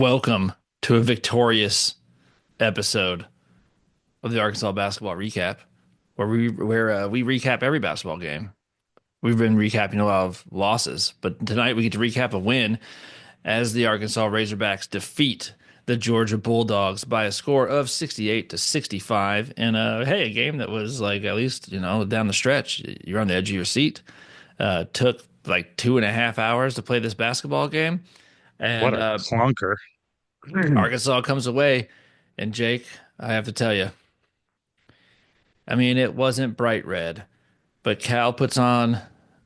Welcome to a victorious episode of the Arkansas basketball recap, where we recap every basketball game. We've been recapping a lot of losses, but tonight we get to recap a win as the Arkansas Razorbacks defeat the Georgia Bulldogs by a score of 68-65 in a game that was like at least down the stretch you're on the edge of your seat. Took like 2.5 hours to play this basketball game, What and a clunker. Arkansas comes away, and Jake, I have to tell you, I mean, it wasn't bright red, but Cal puts on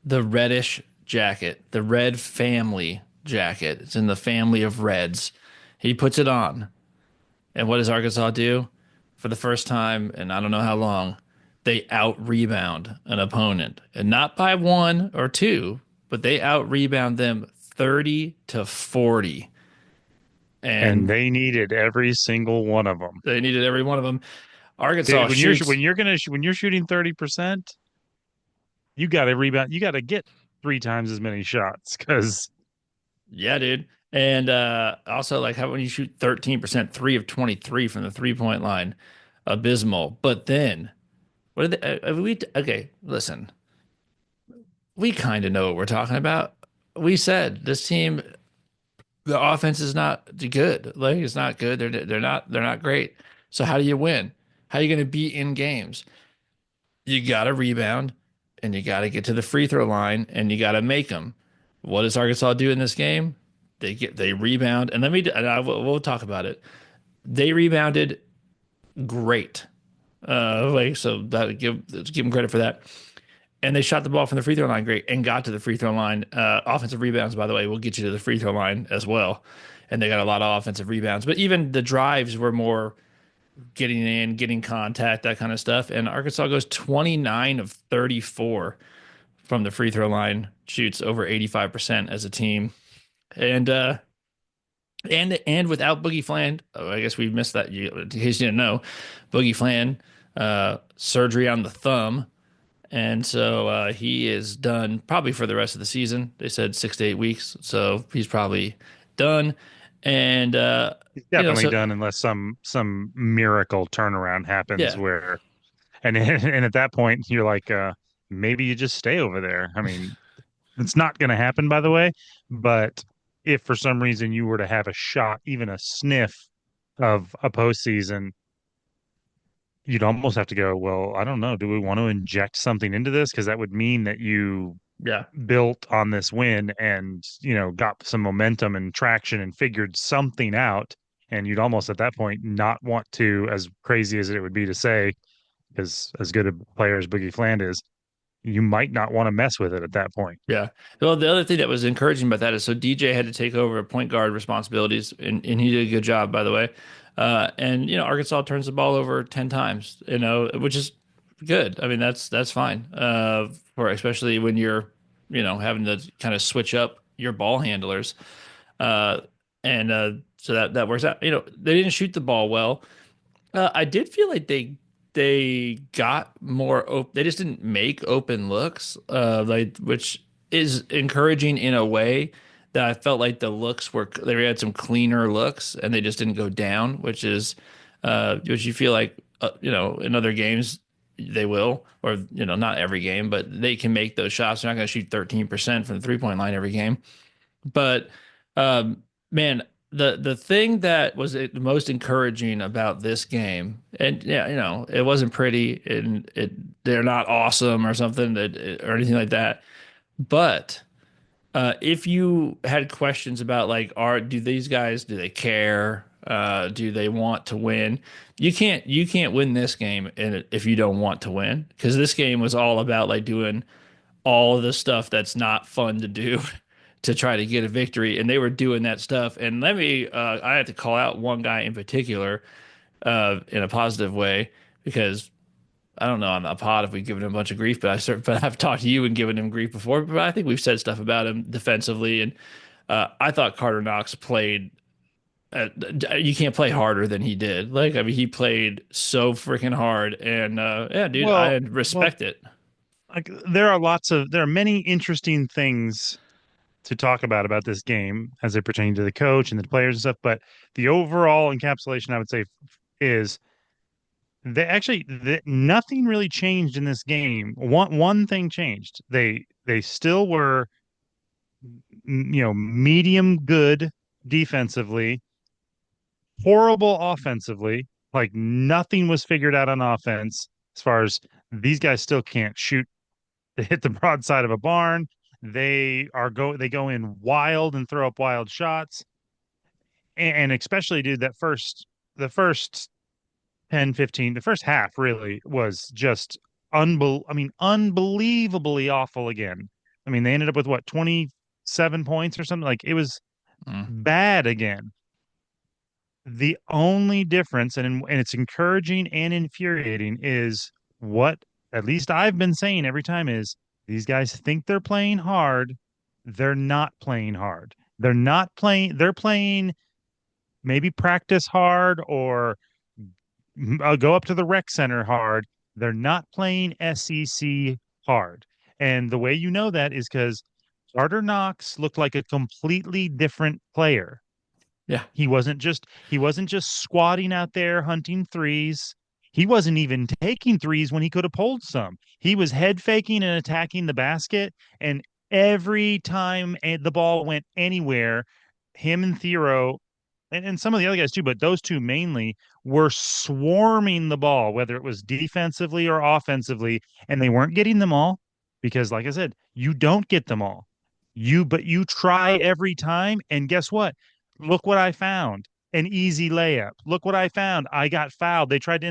the reddish jacket, the red family jacket. It's in the family of reds. He puts it on. And what does Arkansas do? For the first time, and I don't know how long, they out rebound an opponent. And not by one or two, but they out rebound them 30-40. And And they needed every single one of them. they needed every one of them. Dude, Arkansas when you're shoots. when you're shooting 30%, you got to rebound. You got to get three times as many shots because Yeah, dude. And also, like, how when you shoot 13%, 3 of 23 from the 3-point line, abysmal. But then, what did okay, listen, we kind of know what we're talking about. We said this team, the offense is not good. Like, it's not good. They're not great. So how do you win? How are you going to be in games? You got to rebound and you got to get to the free throw line and you got to make them. What does Arkansas do in this game? They rebound and we'll talk about it. They rebounded great. Like so that give them credit for that. And they shot the ball from the free throw line great and got to the free throw line. Offensive rebounds, by the way, will get you to the free throw line as well. And they got a lot of offensive rebounds. But even the drives were more getting in, getting contact, that kind of stuff. And Arkansas goes 29 of 34 from the free throw line, shoots over 85% as a team. And without Boogie Flan, oh, I guess we missed that. In case you didn't know, Boogie Flan surgery on the thumb, and so he is done probably for the rest of the season. They said 6 to 8 weeks, so he's probably done. And he's definitely so done unless some miracle turnaround happens yeah, where and at that point you're like maybe you just stay over there. I mean, it's not going to happen, by the way, but if for some reason you were to have a shot, even a sniff of a postseason, you'd almost have to go, well, I don't know. Do we want to inject something into this? Because that would mean that you yeah, built on this win and, got some momentum and traction and figured something out. And you'd almost at that point not want to, as crazy as it would be to say, because as good a player as Boogie Fland is, you might not want to mess with it at that point. yeah. Well, the other thing that was encouraging about that is so DJ had to take over point guard responsibilities, and he did a good job, by the way. And Arkansas turns the ball over 10 times, which is good. I mean, that's fine. For especially when you're, having to kind of switch up your ball handlers. Uh, and so that works out. They didn't shoot the ball well. I did feel like they got more open. They just didn't make open looks, like which is encouraging in a way that I felt like the looks were they had some cleaner looks and they just didn't go down, which you feel like in other games they will, or not every game, but they can make those shots. They're not going to shoot 13% from the 3-point line every game, but man, the thing that was the most encouraging about this game, and yeah, it wasn't pretty, and they're not awesome or something or anything like that. But if you had questions about like, do these guys do they care? Do they want to win? You can't win this game if you don't want to win, because this game was all about like doing all the stuff that's not fun to do to try to get a victory, and they were doing that stuff. And I have to call out one guy in particular in a positive way, because I don't know on the pod if we've given him a bunch of grief, but I've talked to you and given him grief before. But I think we've said stuff about him defensively, and I thought Carter Knox played. You can't play harder than he did. Like, I mean, he played so freaking hard, and yeah, dude, I Well, respect it. like there are many interesting things to talk about this game as it pertains to the coach and the players and stuff, but the overall encapsulation I would say is nothing really changed in this game. One thing changed. They still were medium good defensively, horrible offensively. Like nothing was figured out on offense as far as these guys still can't shoot to hit the broadside of a barn. They go in wild and throw up wild shots. And especially, dude, the first 10, 15, the first half really was just unbelievably awful again. I mean, they ended up with what, 27 points or something? Like it was Mm. bad again. The only difference, and it's encouraging and infuriating, is what at least I've been saying every time is these guys think they're playing hard. They're not playing hard. They're playing maybe practice hard or go up to the rec center hard. They're not playing SEC hard. And the way you know that is because Carter Knox looked like a completely different player. Yeah. He wasn't just squatting out there hunting threes. He wasn't even taking threes when he could have pulled some. He was head faking and attacking the basket. And every time the ball went anywhere, him and Thero and some of the other guys too, but those two mainly were swarming the ball, whether it was defensively or offensively, and they weren't getting them all because, like I said, you don't get them all. But you try every time, and guess what? Look what I found. An easy layup. Look what I found. I got fouled. They tried to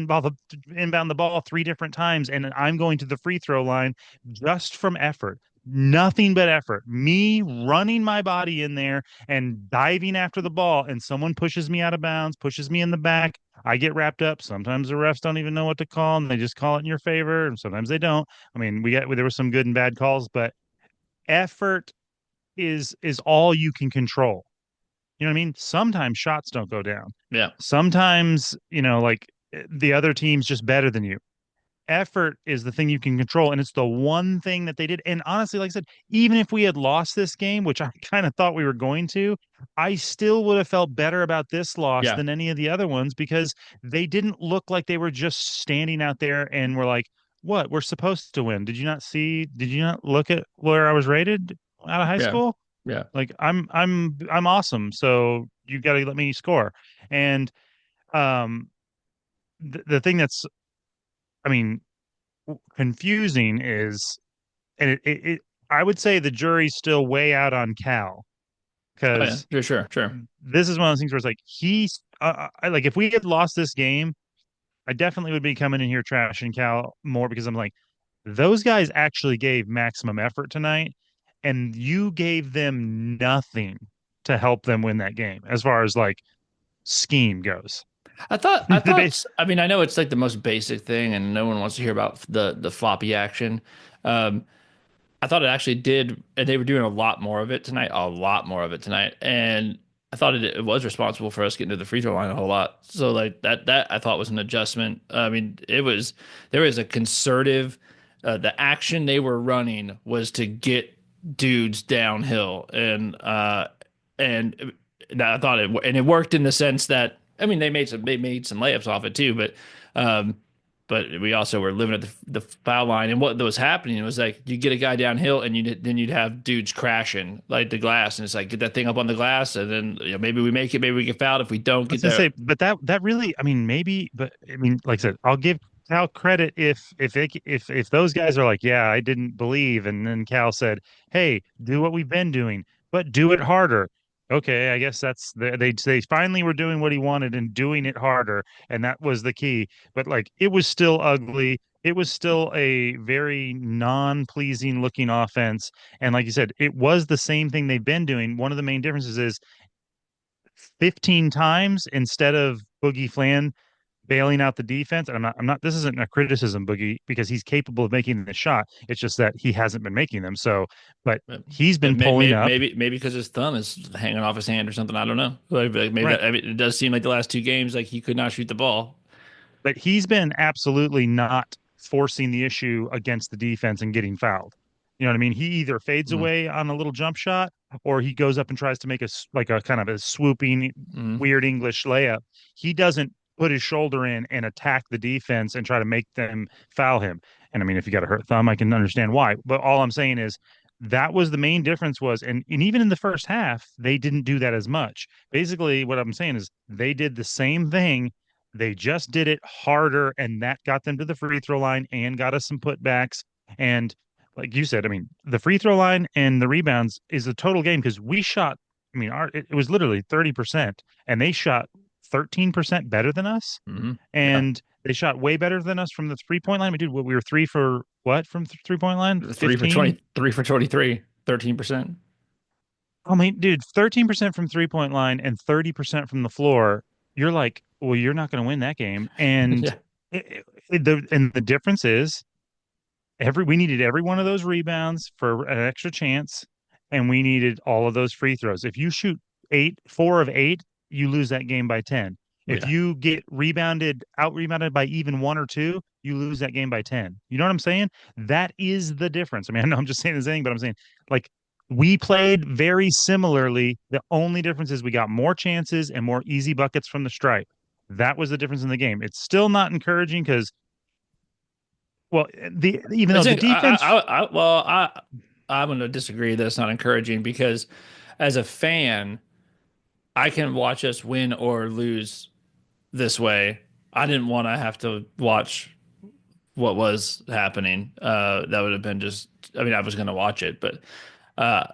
inbound the ball three different times, and I'm going to the free throw line just from effort. Nothing but effort. Me running my body in there and diving after the ball, and someone pushes me out of bounds, pushes me in the back. I get wrapped up. Sometimes the refs don't even know what to call, and they just call it in your favor, and sometimes they don't. I mean, there were some good and bad calls, but effort is all you can control. You know what I mean? Sometimes shots don't go down. Yeah. Sometimes, like the other team's just better than you. Effort is the thing you can control, and it's the one thing that they did. And honestly, like I said, even if we had lost this game, which I kind of thought we were going to, I still would have felt better about this loss Yeah. than any of the other ones because they didn't look like they were just standing out there and were like, what, we're supposed to win. Did you not look at where I was rated out of high Yeah. school? Yeah. Like I'm awesome, so you got to let me score. And um the thing that's, I mean, confusing is, and I would say the jury's still way out on Cal Oh yeah. because Sure. Sure. Sure. this is one of those things where it's like like if we had lost this game, I definitely would be coming in here trashing Cal more because I'm like, those guys actually gave maximum effort tonight, and you gave them nothing to help them win that game as far as like scheme goes. I The base, thought, I mean, I know it's like the most basic thing and no one wants to hear about the floppy action. Um, I thought it actually did, and they were doing a lot more of it tonight, a lot more of it tonight. And I thought it was responsible for us getting to the free throw line a whole lot. So like that I thought was an adjustment. I mean, there was a concerted, the action they were running was to get dudes downhill, and I thought it worked in the sense that I mean they made some layups off it too, um, but we also were living at the foul line, and what was happening was like you get a guy downhill, and then you'd have dudes crashing like the glass, and it's like get that thing up on the glass, and then maybe we make it, maybe we get fouled. If we don't I was get gonna there, say, but that really, I mean, maybe, but I mean, like I said, I'll give Cal credit if those guys are like, yeah, I didn't believe, and then Cal said, hey, do what we've been doing, but do it harder. Okay, I guess they finally were doing what he wanted and doing it harder, and that was the key. But like, it was still ugly. It was still a very non-pleasing looking offense, and like you said, it was the same thing they've been doing. One of the main differences is 15 times instead of Boogie Flan bailing out the defense. And I'm not, this isn't a criticism, Boogie, because he's capable of making the shot. It's just that he hasn't been making them. So, but he's been pulling up, maybe because his thumb is hanging off his hand or something. I don't know. Like maybe right? that, I mean, it does seem like the last two games like he could not shoot the ball. But he's been absolutely not forcing the issue against the defense and getting fouled. You know what I mean? He either fades Mm, away on a little jump shot or he goes up and tries to make like a kind of a swooping, mm, weird English layup. He doesn't put his shoulder in and attack the defense and try to make them foul him. And I mean, if you got a hurt thumb, I can understand why. But all I'm saying is that was the main difference was, and even in the first half, they didn't do that as much. Basically, what I'm saying is they did the same thing. They just did it harder, and that got them to the free throw line and got us some putbacks. And like you said, I mean, the free throw line and the rebounds is the total game because we shot, I mean, it was literally 30%, and they shot 13% better than us. mm. Yeah. And they shot way better than us from the 3 point line. I mean, dude, we were three for what from 3 point line? 15? 3 for 23, 13%. I mean, dude, 13% from 3 point line and 30% from the floor. You're like, well, you're not going to win that game. And Yeah. the difference is we needed every one of those rebounds for an extra chance, and we needed all of those free throws. If you shoot 4 of 8, you lose that game by 10. If Yeah. you get out rebounded by even one or two, you lose that game by 10. You know what I'm saying? That is the difference. I mean, I know I'm just saying the same, but I'm saying like we played very similarly. The only difference is we got more chances and more easy buckets from the stripe. That was the difference in the game. It's still not encouraging because, well, the even I though the think defense. I'm going to disagree that it's not encouraging because as a fan, I can watch us win or lose this way. I didn't want to have to watch what was happening. That would have been just, I mean, I was going to watch it, but uh,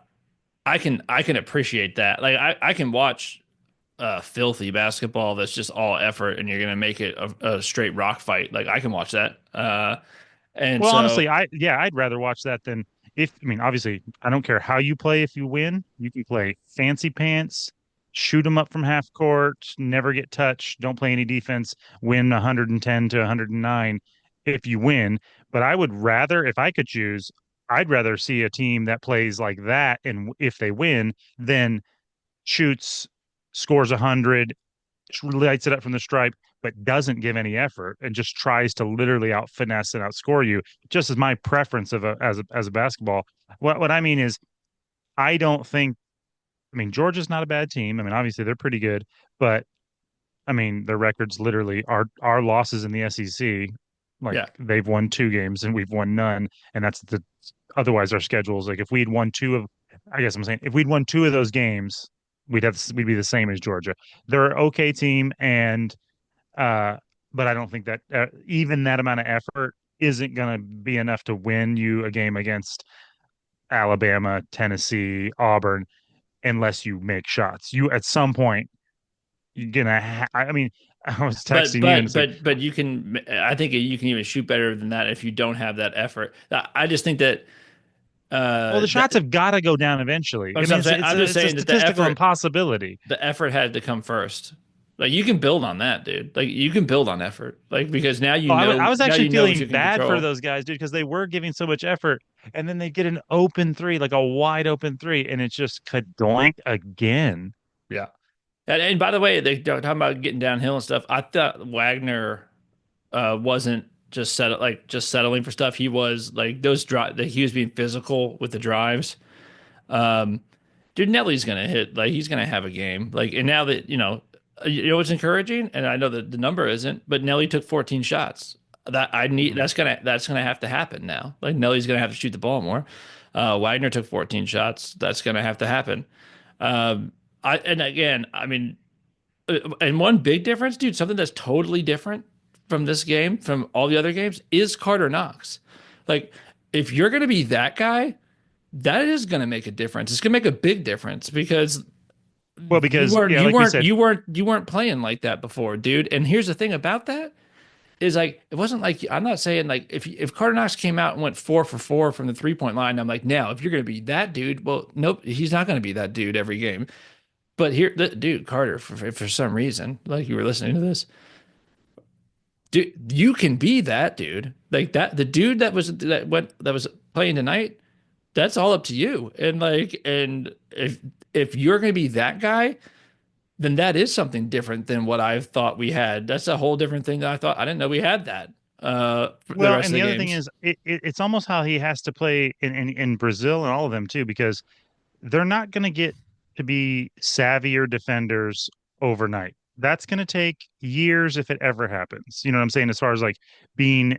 I can appreciate that. Like I can watch filthy basketball that's just all effort and you're going to make it a straight rock fight. Like I can watch that. And Well, so, honestly, I'd rather watch that than if I mean, obviously, I don't care how you play if you win. You can play fancy pants, shoot them up from half court, never get touched, don't play any defense, win 110 to 109 if you win. But I would rather, if I could choose, I'd rather see a team that plays like that and if they win, than shoots, scores 100, lights it up from the stripe, but doesn't give any effort and just tries to literally out finesse and outscore you. Just as my preference of as a basketball. What I mean is, I don't think. I mean, Georgia's not a bad team. I mean, obviously they're pretty good, but I mean, their records literally are our losses in the SEC. Like yeah. they've won 2 games and we've won none, and that's the otherwise our schedules. Like if we'd won two of, I guess I'm saying if we'd won two of those games, we'd be the same as Georgia. They're an okay team, and uh, but I don't think that even that amount of effort isn't going to be enough to win you a game against Alabama, Tennessee, Auburn, unless you make shots. You at some point you're gonna. I mean, I was texting you and it's like, But you can, I think you can even shoot better than that if you don't have that effort. I just think that, well, the that, shots have got to go down eventually. I mean, I'm just it's a saying that statistical impossibility. the effort had to come first. Like you can build on that, dude. Like you can build on effort. Like because Oh, I was now actually you know what feeling you can bad for control. those guys, dude, because they were giving so much effort, and then they get an open three, like a wide open three, and it's just kadoink again. Yeah. And by the way, they talking about getting downhill and stuff. I thought Wagner wasn't just settling for stuff. He was like those drive that he was being physical with the drives. Um, dude, Nelly's gonna hit like he's gonna have a game. Like and now that you know what's encouraging, and I know that the number isn't, but Nelly took 14 shots. Mhm. That's gonna have to happen now. Like Nelly's gonna have to shoot the ball more. Wagner took 14 shots. That's gonna have to happen. Um, and again, I mean, and one big difference, dude, something that's totally different from this game, from all the other games, is Carter Knox. Like, if you're going to be that guy, that is going to make a difference. It's going to make a big difference because Well, because yeah, like we said, you weren't playing like that before, dude. And here's the thing about that is like it wasn't like I'm not saying like if Carter Knox came out and went 4 for 4 from the 3 point line, I'm like now if you're going to be that dude, well, nope, he's not going to be that dude every game. But here, dude, Carter, for some reason, like you were listening to this, dude, you can be that dude. Like that, the dude that was playing tonight, that's all up to you. And like, and if you're gonna be that guy, then that is something different than what I thought we had. That's a whole different thing that I thought I didn't know we had that. for the Well, rest and of the the other thing games. is, it's almost how he has to play in Brazil and all of them too, because they're not going to get to be savvier defenders overnight. That's going to take years if it ever happens. You know what I'm saying? As far as like being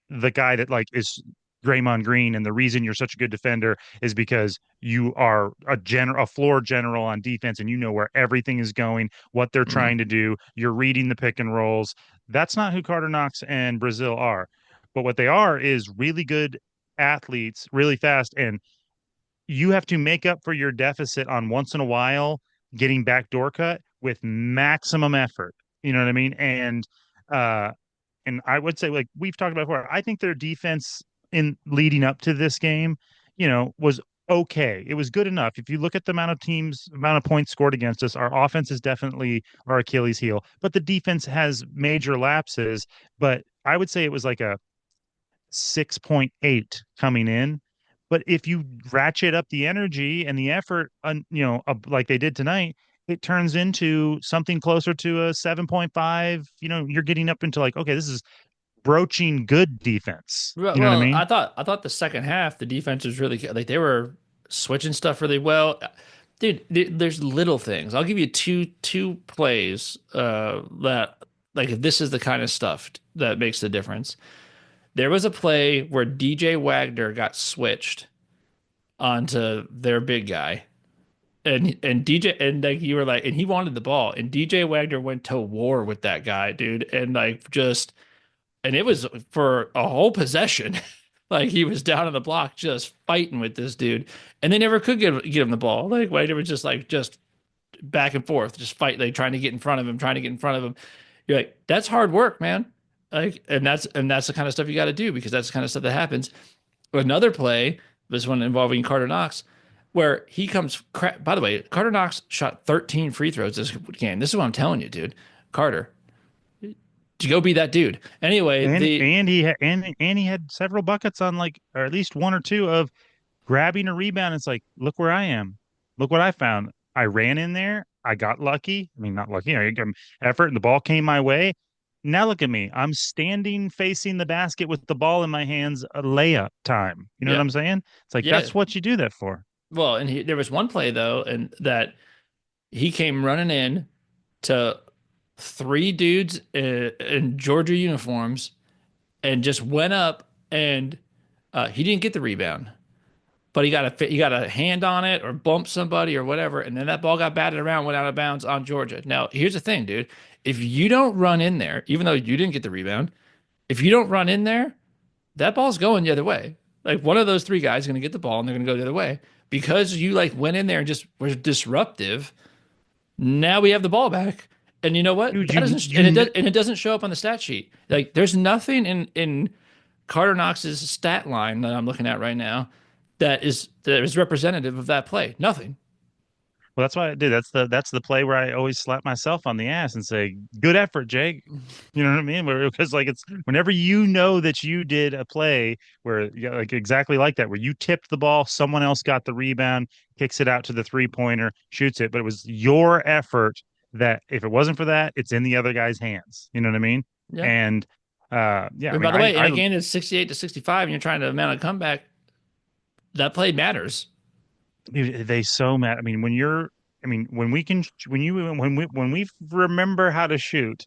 the guy that like is Draymond Green, and the reason you're such a good defender is because you are a floor general on defense, and you know where everything is going, what they're Mm, trying to do. You're reading the pick and rolls. That's not who Carter Knox and Brazil are. But what they are is really good athletes, really fast, and you have to make up for your deficit on once in a while getting backdoor cut with maximum effort. You know what I mean? Uh and I would say, like we've talked about before, I think their defense in leading up to this game, was okay. It was good enough. If you look at the amount of points scored against us, our offense is definitely our Achilles heel, but the defense has major lapses. But I would say it was like a 6.8 coming in. But if you ratchet up the energy and the effort, like they did tonight, it turns into something closer to a 7.5. You're getting up into like, okay, this is broaching good defense. You know what I Well, mean? I thought the second half the defense was really good. Like they were switching stuff really well. Dude, there's little things. I'll give you two plays that like if this is the kind of stuff that makes the difference. There was a play where DJ Wagner got switched onto their big guy. And DJ and like you were like and he wanted the ball and DJ Wagner went to war with that guy, dude, and like just and it was for a whole possession. Like he was down on the block just fighting with this dude, and they never could get him the ball. Like Wagner was just like just back and forth, just fight, like trying to get in front of him, trying to get in front of him. You're like, that's hard work, man. Like, and that's the kind of stuff you got to do because that's the kind of stuff that happens. Another play, this one involving Carter Knox, where he comes. By the way, Carter Knox shot 13 free throws this game. This is what I'm telling you, dude. Carter, to go be that dude. Anyway, And he had several buckets on, like, or at least one or two of grabbing a rebound. It's like, look where I am. Look what I found. I ran in there. I got lucky. I mean, not lucky. I got effort, and the ball came my way. Now look at me. I'm standing facing the basket with the ball in my hands, a layup time. You know what yeah, I'm saying? It's like yeah. that's what you do that for. Well, and there was one play though, and that he came running in to three dudes in Georgia uniforms and just went up and he didn't get the rebound, but he got a hand on it or bumped somebody or whatever, and then that ball got batted around, went out of bounds on Georgia. Now, here's the thing, dude. If you don't run in there, even though you didn't get the rebound, if you don't run in there, that ball's going the other way. Like one of those three guys is going to get the ball and they're going to go the other way because you like went in there and just were disruptive. Now we have the ball back. And you know what? Dude, That doesn't and it doesn't show up on the stat sheet. Like there's nothing in Carter Knox's stat line that I'm looking at right now that is representative of that play. Nothing. well, that's why I did. That's the play where I always slap myself on the ass and say, "Good effort, Jake." You know what I mean? Because like it's whenever you know that you did a play where like exactly like that, where you tipped the ball, someone else got the rebound, kicks it out to the 3-pointer, shoots it, but it was your effort that if it wasn't for that, it's in the other guy's hands. You know what I mean? Yeah. And yeah, I And mean, by the way, in I a game that's 68 to 65 and you're trying to mount a comeback, that play matters. dude, they so mad. I mean, when we can, when we remember how to shoot,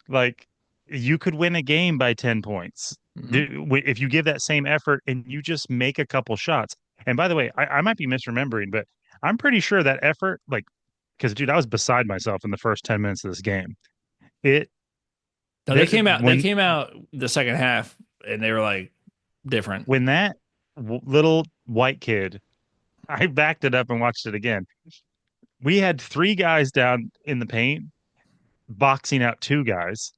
like you could win a game by 10 points. Hmm. If you give that same effort and you just make a couple shots. And by the way, I might be misremembering, but I'm pretty sure that effort, like, because dude, I was beside myself in the first 10 minutes of this game. It Now there they came out the second half and they were like different. when that little white kid, I backed it up and watched it again. We had three guys down in the paint boxing out two guys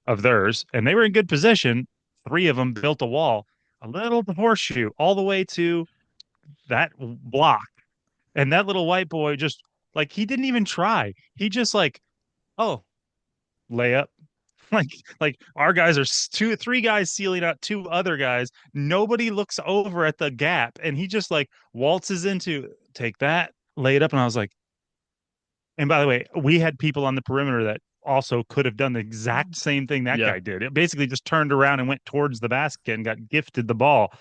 of theirs, and they were in good position. Three of them built a wall, a little horseshoe, all the way to that block. And that little white boy just like he didn't even try. He just like, oh, layup. Like our guys are three guys sealing out two other guys. Nobody looks over at the gap, and he just like waltzes into take that, lay it up, and I was like, and by the way, we had people on the perimeter that also could have done the exact same thing that Yeah. guy did. It basically just turned around and went towards the basket and got gifted the ball.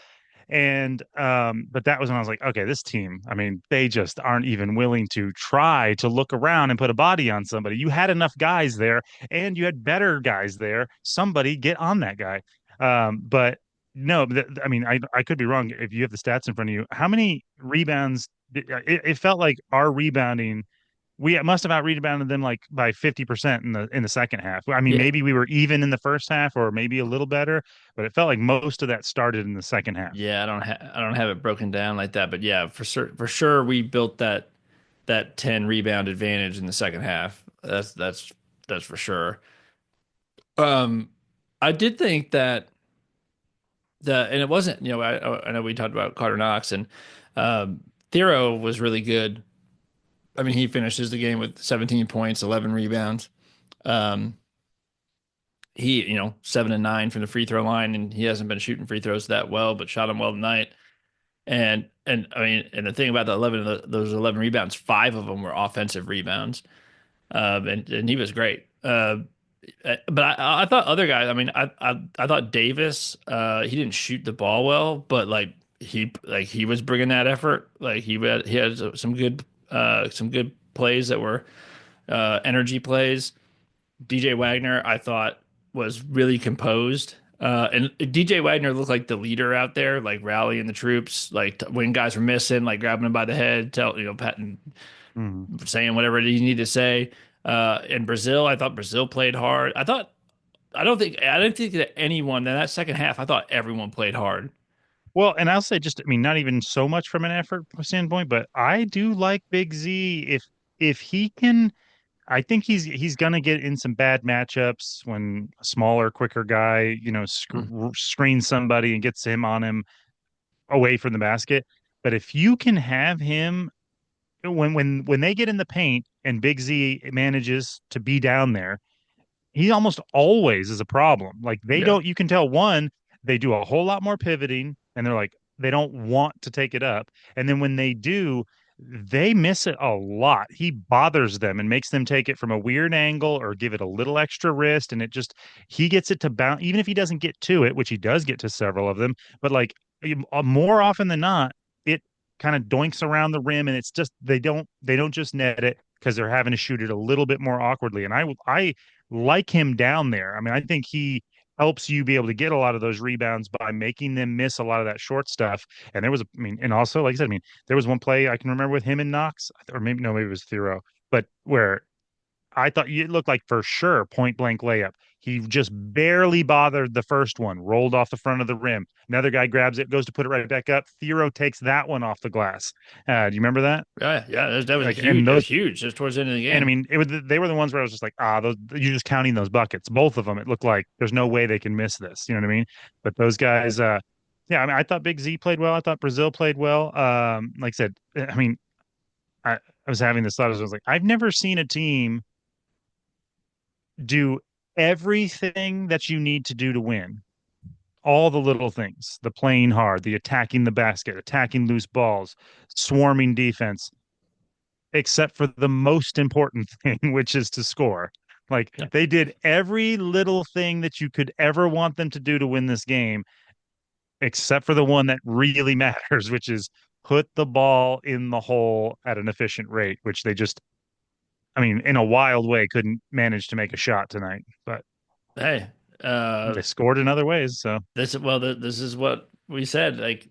And but that was when I was like, okay, this team, I mean, they just aren't even willing to try to look around and put a body on somebody. You had enough guys there and you had better guys there. Somebody get on that guy. But no, I mean, I could be wrong if you have the stats in front of you. How many rebounds? It felt like our rebounding we must have out rebounded them like by 50% in the second half. I mean, Yeah. maybe we were even in the first half or maybe a little better, but it felt like most of that started in the second half. Yeah, I don't have it broken down like that, but yeah, for sure we built that 10 rebound advantage in the second half. That's for sure. Um I did think that and it wasn't, I know we talked about Carter Knox and um Thero was really good. I mean, he finishes the game with 17 points, 11 rebounds. Um he, 7 and 9 from the free throw line, and he hasn't been shooting free throws that well, but shot them well tonight. And I mean, and the thing about the 11 of those 11 rebounds, five of them were offensive rebounds. And he was great. But I thought other guys. I mean, I thought Davis. He didn't shoot the ball well, but he was bringing that effort. Like he had some good plays that were energy plays. DJ Wagner, I thought, was really composed. And DJ Wagner looked like the leader out there, like rallying the troops, like when guys were missing, like grabbing them by the head, patting, Mhm. saying whatever he needed to say. In Brazil, I thought Brazil played hard. I didn't think that anyone in that second half. I thought everyone played hard. Well, and I'll say just, I mean, not even so much from an effort standpoint, but I do like Big Z if he can. I think he's gonna get in some bad matchups when a smaller, quicker guy, Mm. screens somebody and gets him on him away from the basket. But if you can have him when they get in the paint and Big Z manages to be down there, he almost always is a problem. Like they Yeah, don't, you can tell one, they do a whole lot more pivoting and they're like, they don't want to take it up. And then when they do, they miss it a lot. He bothers them and makes them take it from a weird angle or give it a little extra wrist. And it just, he gets it to bounce, even if he doesn't get to it, which he does get to several of them. But like more often than not, it kind of doinks around the rim and it's just, they don't just net it because they're having to shoot it a little bit more awkwardly. And I like him down there. I mean, I think he helps you be able to get a lot of those rebounds by making them miss a lot of that short stuff. And there was, I mean, and also, like I said, I mean, there was one play I can remember with him and Knox, or maybe, no, maybe it was Thero, but where I thought it looked like for sure point blank layup. He just barely bothered the first one, rolled off the front of the rim. Another guy grabs it, goes to put it right back up. Thero takes that one off the glass. Do you remember that? yeah, yeah. That was a Like, and It was those huge just towards the end of the and I game. mean, they were the ones where I was just like, those you're just counting those buckets. Both of them, it looked like there's no way they can miss this. You know what I mean? But those guys, yeah, I mean, I thought Big Z played well. I thought Brazil played well. Like I said, I mean, I was having this thought as I was like, I've never seen a team do everything that you need to do to win. All the little things, the playing hard, the attacking the basket, attacking loose balls, swarming defense, except for the most important thing, which is to score. Like Yeah. they did every little thing that you could ever want them to do to win this game, except for the one that really matters, which is put the ball in the hole at an efficient rate, which they just, I mean, in a wild way, couldn't manage to make a shot tonight, but Hey, they scored in other ways. So, this is what we said. Like,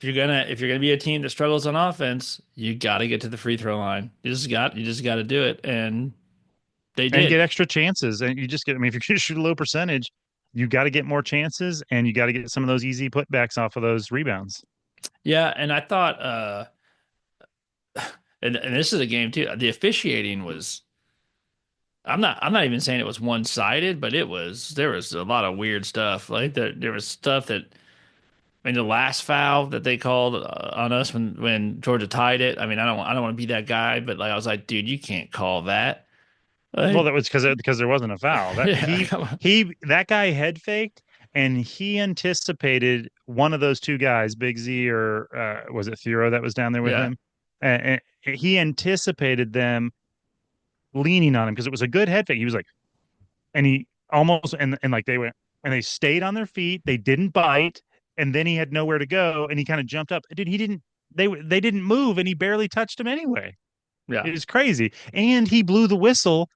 if you're gonna be a team that struggles on offense, you got to get to the free throw line. You just got to do it, and they and did. get extra chances. And you just get, I mean, if you're going to shoot a low percentage, you got to get more chances and you got to get some of those easy putbacks off of those rebounds. Yeah, and I thought, and this is a game too. The officiating was. I'm not even saying it was one sided, but there was a lot of weird stuff. Like there was stuff that. I mean, the last foul that they called on us when Georgia tied it. I mean, I don't want to be that guy, but like I was like, dude, you can't call that. Well, Like, that was because there wasn't a foul. That yeah, come on. he that guy head faked and he anticipated one of those two guys, Big Z or was it Thero that was down there with Yeah, him? And he anticipated them leaning on him because it was a good head fake. He was like, and he almost and like they went and they stayed on their feet. They didn't bite, and then he had nowhere to go, and he kind of jumped up. Dude, he didn't. They didn't move, and he barely touched him anyway. Yeah. It was crazy, and he blew the whistle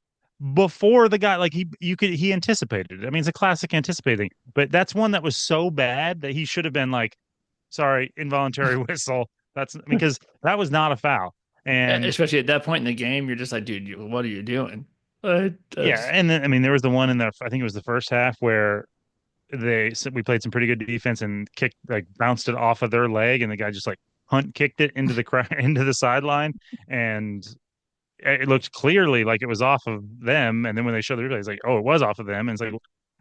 before the guy. Like he anticipated it. I mean, it's a classic anticipating, but that's one that was so bad that he should have been like, sorry, involuntary whistle. That's because that was not a foul. And Especially at that point in the game, you're just like, dude, what are you doing? yeah, That's and then I mean there was the one in the I think it was the first half where we played some pretty good defense and kicked like bounced it off of their leg and the guy just like hunt kicked it into the into the sideline and it looked clearly like it was off of them and then when they showed the replay it's like oh it was off of them and it's like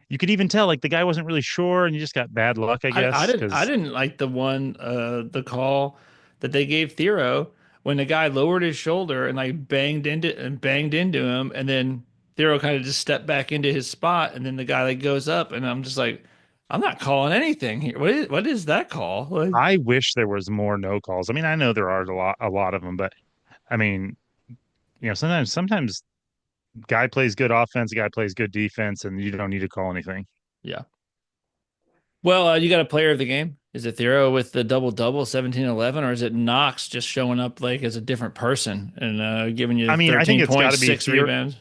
you could even tell like the guy wasn't really sure and you just got bad luck I guess I because didn't like the call that they gave Thero when the guy lowered his shoulder and like banged into him, and then Thero kind of just stepped back into his spot, and then the guy like goes up, and I'm just like, I'm not calling anything here. What is that call? Like, I wish there was more no calls. I mean I know there are a lot of them but I mean sometimes guy plays good offense, guy plays good defense, and you don't need to call anything. yeah. Well, you got a player of the game. Is it Thero with the double double, 17-11, or is it Knox just showing up like as a different person and giving you I mean, I think 13 it's got points, to be six Theo. rebounds?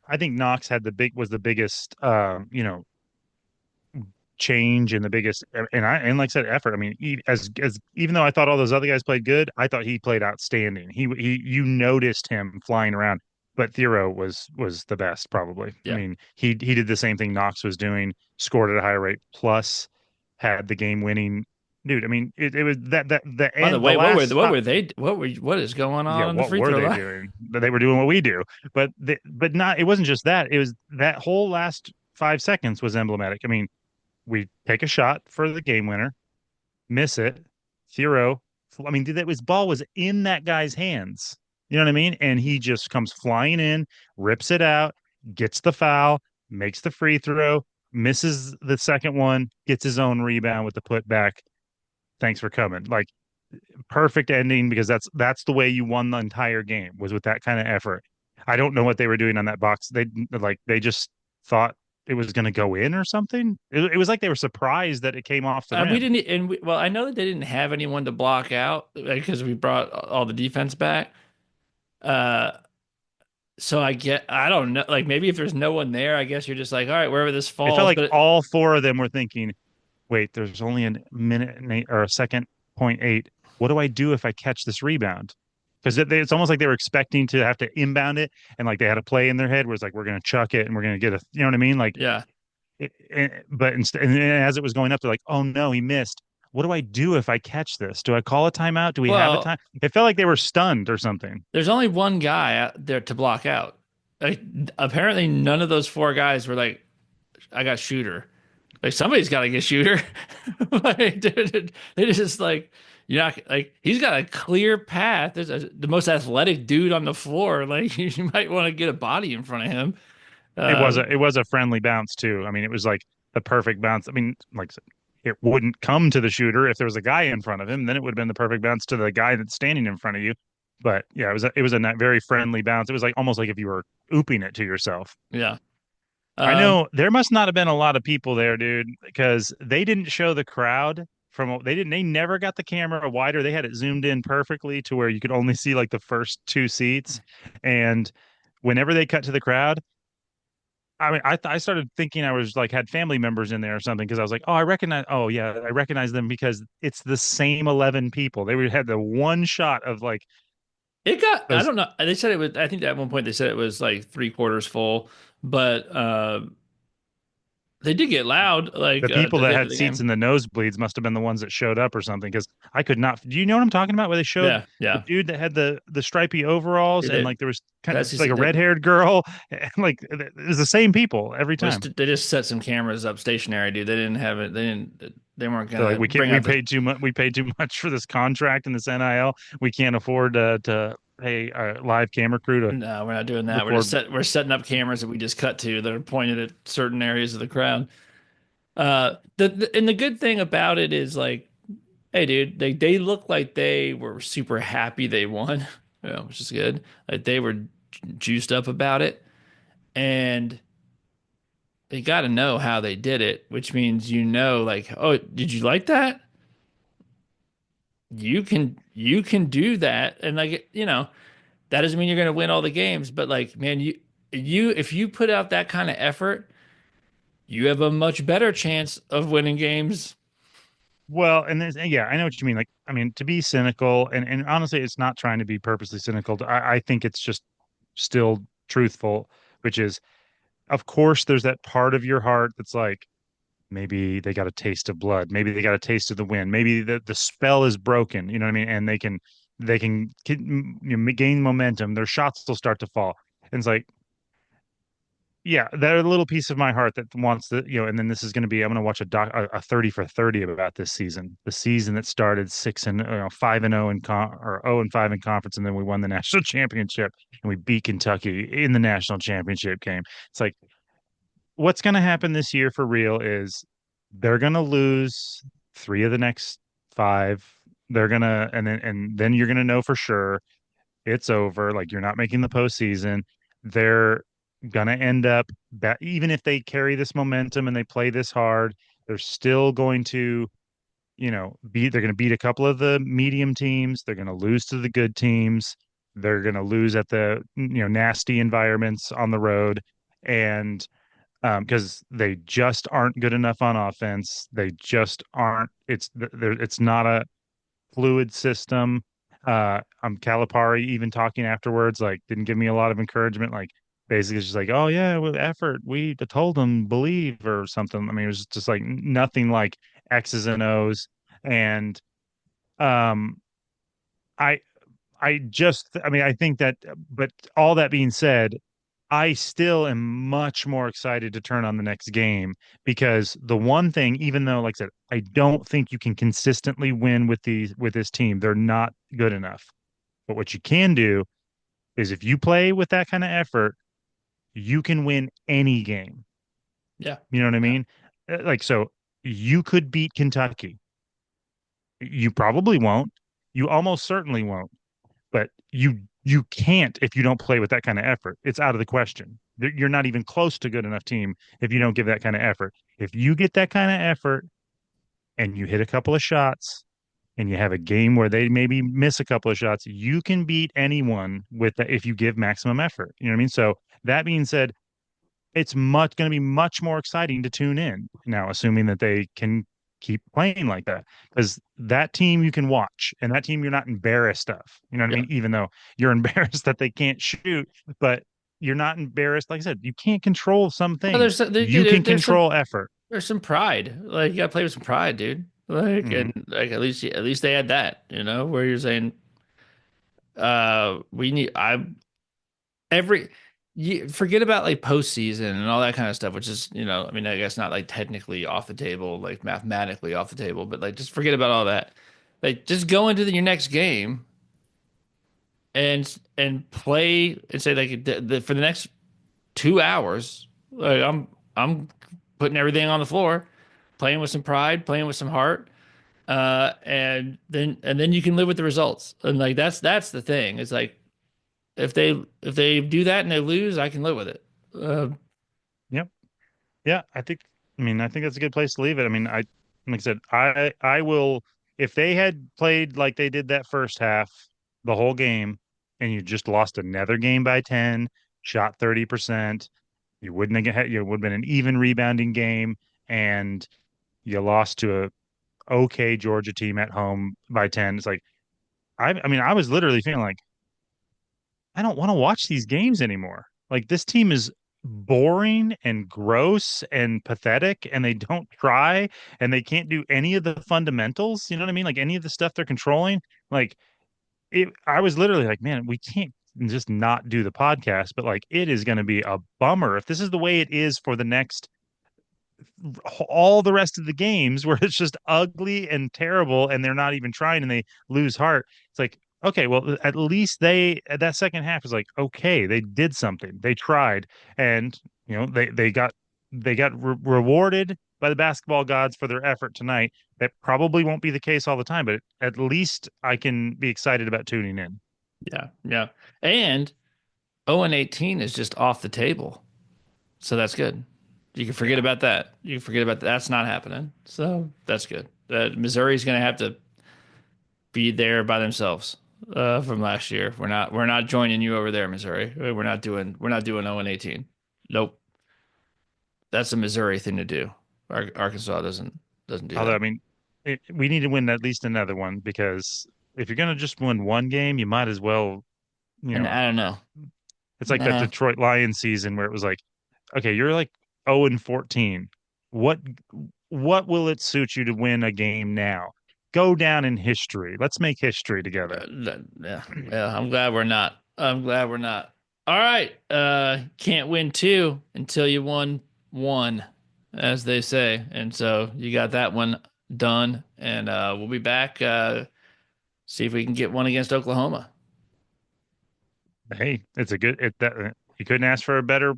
I think Knox had the biggest, change and the biggest, and like I said, effort. I mean, as even though I thought all those other guys played good, I thought he played outstanding. You noticed him flying around, but Theo was the best probably. I Yeah. mean, he did the same thing Knox was doing, scored at a high rate, plus had the game winning. Dude, I mean, it was that the By the end the way, last what is going yeah, on the what free were throw they line? doing? They were doing what we do, but not. It wasn't just that. It was that whole last 5 seconds was emblematic. I mean, we take a shot for the game winner, miss it, zero. I mean, that his ball was in that guy's hands. You know what I mean? And he just comes flying in, rips it out, gets the foul, makes the free throw, misses the second one, gets his own rebound with the putback. Thanks for coming. Like perfect ending because that's the way you won the entire game was with that kind of effort. I don't know what they were doing on that box. They just thought it was going to go in or something. It was like they were surprised that it came off the We rim. didn't, well, I know that they didn't have anyone to block out because we brought all the defense back. Uh, so I don't know, like maybe if there's no one there, I guess you're just like, all right, wherever this It felt falls. like But all four of them were thinking, "Wait, there's only a minute and eight, or a second point eight. What do I do if I catch this rebound?" Because it's almost like they were expecting to have to inbound it, and like they had a play in their head where it's like, "We're going to chuck it, and we're going to get a," you know what I mean? Like yeah, but instead, and as it was going up, they're like, "Oh no, he missed. What do I do if I catch this? Do I call a timeout? Do we have a well, time?" It felt like they were stunned or something. there's only one guy out there to block out. Like, apparently, none of those four guys were like, I got shooter. Like somebody's got to get shooter. Like, dude, they just like you're not like he's got a clear path. There's the most athletic dude on the floor. Like you might want to get a body in front of him. Uh, It was a friendly bounce too. I mean, it was like the perfect bounce. I mean, like I said, it wouldn't come to the shooter if there was a guy in front of him. Then it would have been the perfect bounce to the guy that's standing in front of you. But yeah, it was a very friendly bounce. It was like almost like if you were ooping it to yourself. yeah. I Um, know there must not have been a lot of people there, dude, because they didn't show the crowd from they never got the camera wider. They had it zoomed in perfectly to where you could only see like the first two seats. And whenever they cut to the crowd, I mean, I started thinking I was like had family members in there or something because I was like, oh, oh yeah, I recognize them because it's the same 11 people. Had the one shot of like it got. I those don't know. They said it was. I think at one point they said it was like three-quarters full, but they did get loud like the people at that the end of had the seats game. in the nosebleeds must have been the ones that showed up or something because I could not. Do you know what I'm talking about? Where they showed Yeah, the yeah. dude that had the stripy overalls Dude, and like there was kind of that's just like a red haired girl, and like it was the same people every time. they just set some cameras up stationary, dude. They didn't have it. They didn't. They weren't They're like, gonna we can't. bring out the. We paid too much for this contract and this NIL. We can't afford to pay a live camera crew to No, we're not doing that. record. We're setting up cameras that we just cut to that are pointed at certain areas of the crowd. And the good thing about it is like, hey, dude, they look like they were super happy they won, yeah, which is good. Like they were juiced up about it, and they got to know how they did it, which means like, oh, did you like that? You can do that, and like that doesn't mean you're going to win all the games, but like, man, you if you put out that kind of effort, you have a much better chance of winning games. Well, and there's, yeah, I know what you mean. Like, I mean, to be cynical, and honestly, it's not trying to be purposely cynical. I think it's just still truthful, which is, of course, there's that part of your heart that's like, maybe they got a taste of blood, maybe they got a taste of the wind, maybe the spell is broken. You know what I mean? And they can gain momentum. Their shots will start to fall. And it's like, yeah, that a little piece of my heart that wants the, and then this is going to be, I'm going to watch a 30 for 30 about this season, the season that started 5-0 or 0-5 in conference, and then we won the national championship and we beat Kentucky in the national championship game. It's like, what's going to happen this year for real is they're going to lose three of the next five. They're going to, and then you're going to know for sure it's over. Like you're not making the postseason. They're gonna end up that even if they carry this momentum and they play this hard, they're still going to, they're going to beat a couple of the medium teams. They're going to lose to the good teams. They're going to lose at the nasty environments on the road, and because they just aren't good enough on offense. They just aren't. It's not a fluid system. Calipari even talking afterwards, like didn't give me a lot of encouragement. Like basically it's just like, oh yeah, with effort, we told them believe or something. I mean, it was just like nothing like X's and O's. And um, I I mean, I think that, but all that being said, I still am much more excited to turn on the next game because the one thing, even though, like I said, I don't think you can consistently win with this team. They're not good enough. But what you can do is if you play with that kind of effort, you can win any game. Yeah. You know what I Yeah. mean? Like so you could beat Kentucky. You probably won't. You almost certainly won't. But you can't if you don't play with that kind of effort. It's out of the question. You're not even close to good enough team if you don't give that kind of effort. If you get that kind of effort and you hit a couple of shots and you have a game where they maybe miss a couple of shots, you can beat anyone with that if you give maximum effort. You know what I mean? So that being said, it's much going to be much more exciting to tune in now, assuming that they can keep playing like that. Because that team you can watch, and that team you're not embarrassed of. You know what I Yeah. mean? Even though you're embarrassed that they can't shoot, but you're not embarrassed. Like I said, you can't control some Well, things. You can control effort. there's some pride. Like you gotta play with some pride, dude. Like Hmm. and like at least they had that, where you're saying, we need I every you forget about like postseason and all that kind of stuff, which is, I mean, I guess not like technically off the table, like mathematically off the table, but like just forget about all that. Like just go into your next game and play and say like for the next 2 hours, like I'm putting everything on the floor, playing with some pride, playing with some heart, and then you can live with the results. And like that's the thing. It's like if they do that and they lose, I can live with it. Yep. Yeah, I think that's a good place to leave it. I mean, like I said, I will if they had played like they did that first half, the whole game, and you just lost another game by 10, shot 30%, you wouldn't have had you would have been an even rebounding game, and you lost to a okay Georgia team at home by 10. It's like I mean, I was literally feeling like I don't want to watch these games anymore. Like this team is boring and gross and pathetic and they don't try and they can't do any of the fundamentals, you know what I mean? Like any of the stuff they're controlling. Like I was literally like, man, we can't just not do the podcast, but like it is going to be a bummer if this is the way it is for the next all the rest of the games where it's just ugly and terrible and they're not even trying and they lose heart. It's like, okay, well, at least they at that second half is like, okay, they did something. They tried and they got rewarded by the basketball gods for their effort tonight. That probably won't be the case all the time, but at least I can be excited about tuning in. Yeah, yeah. And 0-18 is just off the table. So that's good. You can forget Yeah. about that. You can forget about that. That's not happening. So that's good. Missouri's going to have to be there by themselves from last year. We're not joining you over there, Missouri. We're not doing 0-18. Nope. That's a Missouri thing to do. Arkansas doesn't do Although, I that. mean, we need to win at least another one because if you're going to just win one game, you might as well, you And know, I don't know. it's like that Nah, Detroit Lions season where it was like, okay, you're like 0 and 14. What what will it suit you to win a game now? Go down in history. Let's make history together. yeah, yeah. I'm glad we're not. I'm glad we're not. All right. Can't win two until you won one, as they say. And so you got that one done. And we'll be back. See if we can get one against Oklahoma. Hey, it's a good you couldn't ask for a better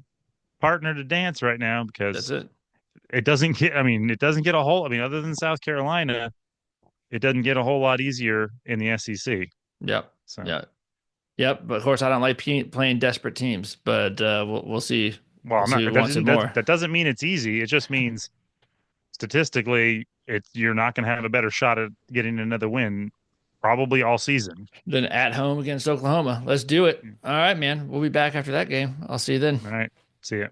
partner to dance right now That's because it. it doesn't get I mean, it doesn't get a whole I mean, other than South Carolina, it doesn't get a whole lot easier in the SEC. Yep. So, Yeah. Yep. But of course, I don't like playing desperate teams. But we'll see. well, We'll I'm see not who wants it more. that doesn't mean it's easy. It just means statistically you're not going to have a better shot at getting another win probably all season. Then at home against Oklahoma. Let's do it. All right, man. We'll be back after that game. I'll see you then. All right. See ya.